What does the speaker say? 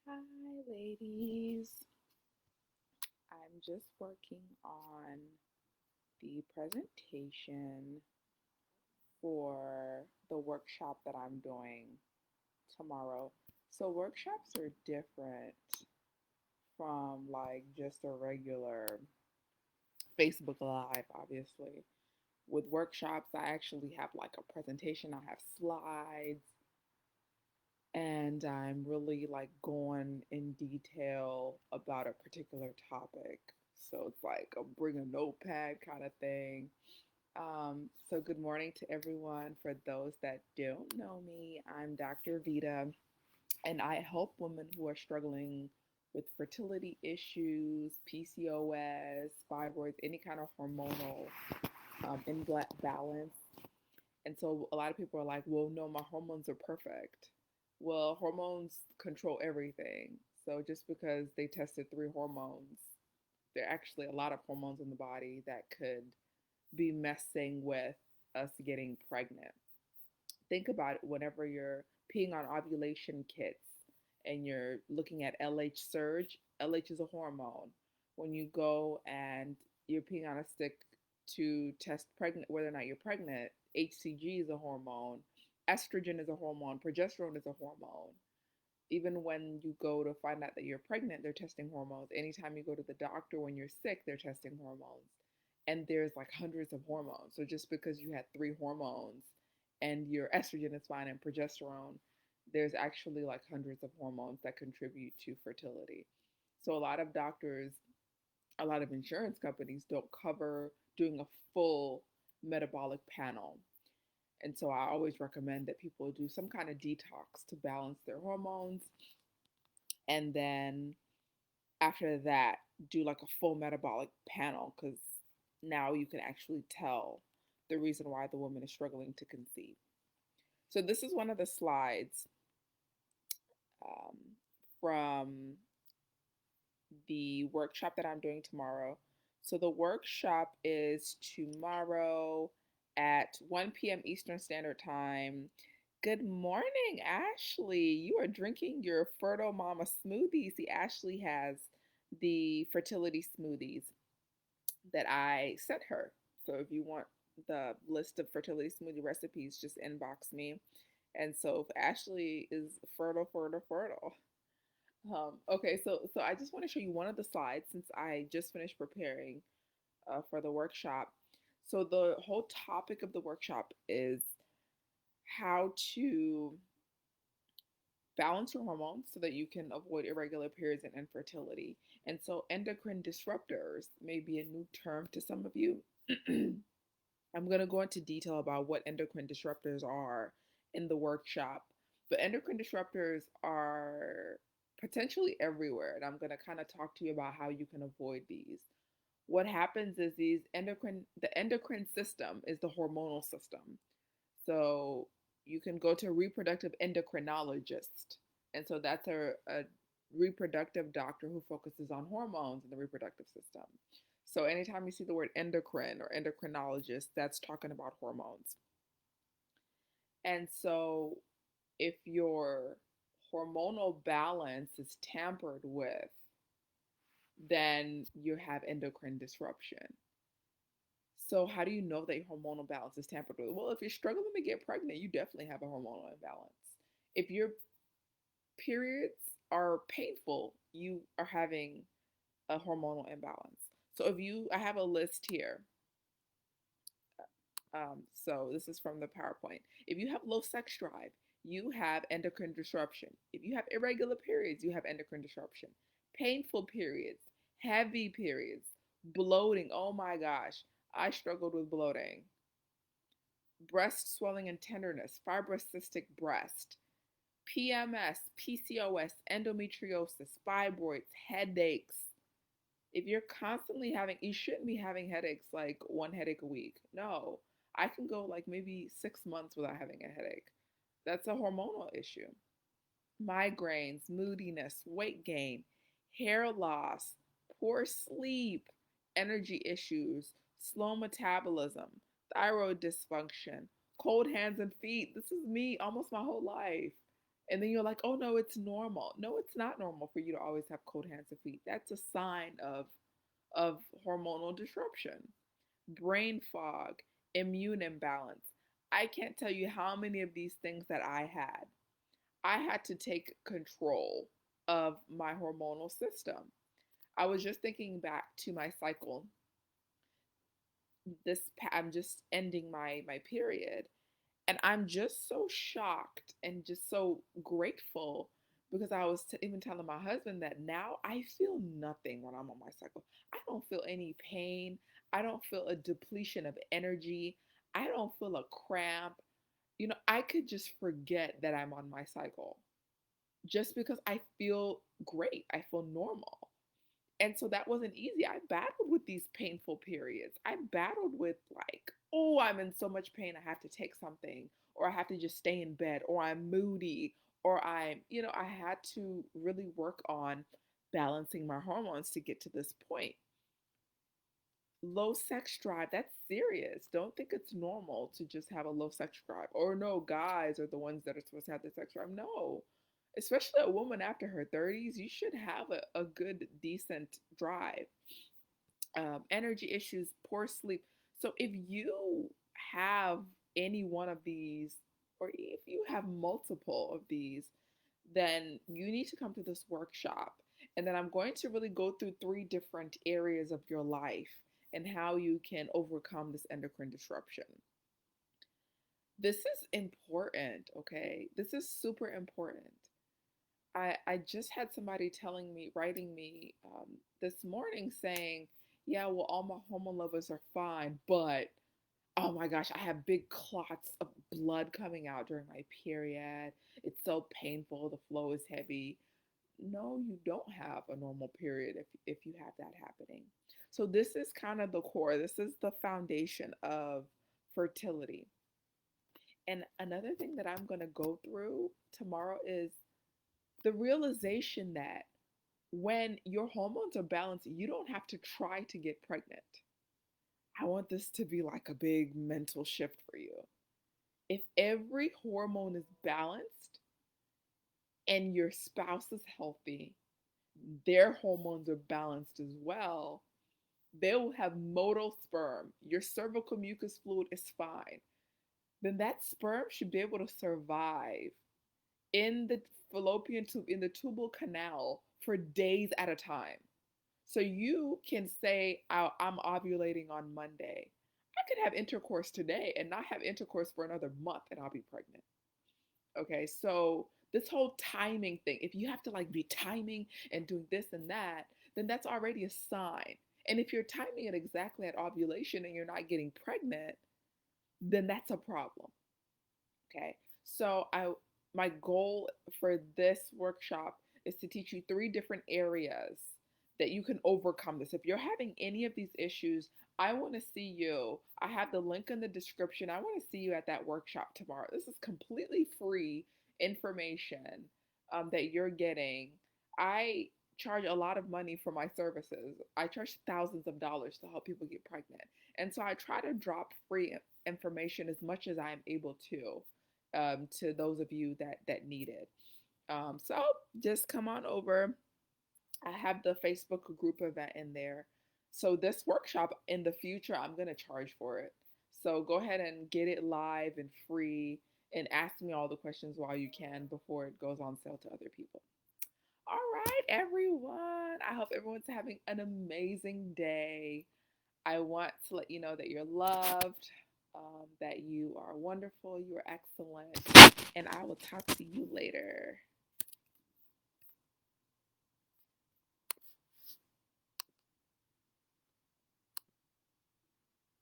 Hi, ladies. I'm just working on the presentation for the workshop that I'm doing tomorrow. So, workshops are different from like just a regular Facebook Live, obviously. With workshops, I actually have like a presentation, I have slides, and I'm really like going in detail about a particular topic. So it's like a bring a notepad kind of thing. So good morning to everyone. For those that don't know me, I'm Dr. Vita, and I help women who are struggling with fertility issues, PCOS, fibroids, any kind of hormonal imbalance. And so a lot of people are like, well, no, my hormones are perfect. Well, hormones control everything. So just because they tested three hormones, there are actually a lot of hormones in the body that could be messing with us getting pregnant. Think about it whenever you're peeing on ovulation kits and you're looking at LH surge. LH is a hormone. When you go and you're peeing on a stick to test pregnant whether or not you're pregnant, HCG is a hormone, estrogen is a hormone, progesterone is a hormone. Even when you go to find out that you're pregnant, they're testing hormones. Anytime you go to the doctor when you're sick, they're testing hormones. And there's like hundreds of hormones. So just because you had three hormones and your estrogen is fine and progesterone, there's actually like hundreds of hormones that contribute to fertility. So a lot of doctors, a lot of insurance companies don't cover doing a full metabolic panel. And so I always recommend that people do some kind of detox to balance their hormones, and then after that do like a full metabolic panel, because now you can actually tell the reason why the woman is struggling to conceive. So this is one of the slides um, from the workshop that I'm doing tomorrow. So the workshop is tomorrow at 1 p.m. Eastern Standard Time. Good morning, Ashley. You are drinking your Fertile Mama smoothie. See, Ashley has the fertility smoothies that I sent her. So if you want the list of fertility smoothie recipes, just inbox me. And so if Ashley is fertile. Okay, so I just want to show you one of the slides since I just finished preparing for the workshop. So the whole topic of the workshop is how to balance your hormones so that you can avoid irregular periods and infertility. And so endocrine disruptors may be a new term to some of you. I'm going to go into detail about what endocrine disruptors are in the workshop. But endocrine disruptors are potentially everywhere, and I'm going to kind of talk to you about how you can avoid these. What happens is the endocrine system is the hormonal system. So you can go to a reproductive endocrinologist. And so that's a reproductive doctor who focuses on hormones in the reproductive system. So anytime you see the word endocrine or endocrinologist, that's talking about hormones. And so if your hormonal balance is tampered with, then you have endocrine disruption. So how do you know that your hormonal balance is tampered with? Well, if you're struggling to get pregnant, you definitely have a hormonal imbalance. If your periods are painful, you are having a hormonal imbalance. So I have a list here. So this is from the PowerPoint. If you have low sex drive, you have endocrine disruption. If you have irregular periods, you have endocrine disruption. Painful periods, heavy periods, bloating. Oh my gosh, I struggled with bloating. Breast swelling and tenderness, fibrocystic breast, PMS, PCOS, endometriosis, fibroids, headaches. If you're constantly you shouldn't be having headaches like one headache a week. No, I can go like maybe 6 months without having a headache. That's a hormonal issue. Migraines, moodiness, weight gain, hair loss, poor sleep, energy issues, slow metabolism, thyroid dysfunction, cold hands and feet. This is me almost my whole life. And then you're like, oh no, it's normal. No, it's not normal for you to always have cold hands and feet. That's a sign of hormonal disruption, brain fog, immune imbalance. I can't tell you how many of these things that I had. I had to take control of my hormonal system. I was just thinking back to my cycle. I'm just ending my period, and I'm just so shocked and just so grateful because I was even telling my husband that now I feel nothing when I'm on my cycle. I don't feel any pain. I don't feel a depletion of energy. I don't feel a cramp. I could just forget that I'm on my cycle just because I feel great. I feel normal. And so that wasn't easy. I battled with these painful periods. I battled with, like, oh, I'm in so much pain, I have to take something, or I have to just stay in bed, or I'm moody, or I had to really work on balancing my hormones to get to this point. Low sex drive, that's serious. Don't think it's normal to just have a low sex drive. Or no, guys are the ones that are supposed to have the sex drive. No. Especially a woman after her 30s, you should have a good, decent drive. Energy issues, poor sleep. So if you have any one of these, or if you have multiple of these, then you need to come to this workshop. And then I'm going to really go through three different areas of your life and how you can overcome this endocrine disruption. This is important, okay? This is super important. I just had somebody writing me this morning saying, yeah, well, all my hormone levels are fine, but oh my gosh, I have big clots of blood coming out during my period. It's so painful. The flow is heavy. No, you don't have a normal period if you have that happening. So this is kind of the core. This is the foundation of fertility. And another thing that I'm going to go through tomorrow is the realization that when your hormones are balanced, you don't have to try to get pregnant. I want this to be like a big mental shift for you. If every hormone is balanced and your spouse is healthy, their hormones are balanced as well, they will have motile sperm. Your cervical mucus fluid is fine. Then that sperm should be able to survive in the fallopian tube, in the tubal canal for days at a time. So you can say, I'm ovulating on Monday. I could have intercourse today and not have intercourse for another month and I'll be pregnant. Okay, so this whole timing thing, if you have to like be timing and doing this and that, then that's already a sign. And if you're timing it exactly at ovulation and you're not getting pregnant, then that's a problem. Okay, so my goal for this workshop is to teach you three different areas that you can overcome this. If you're having any of these issues, I want to see you. I have the link in the description. I want to see you at that workshop tomorrow. This is completely free information that you're getting. I charge a lot of money for my services. I charge thousands of dollars to help people get pregnant. And so I try to drop free information as much as I'm able to those of you that need it. So just come on over. I have the Facebook group event in there. So this workshop in the future, I'm gonna charge for it. So go ahead and get it live and free and ask me all the questions while you can before it goes on sale to other people. All right, everyone. I hope everyone's having an amazing day. I want to let you know that you're loved, that you are wonderful, you are excellent, and I will talk to you later.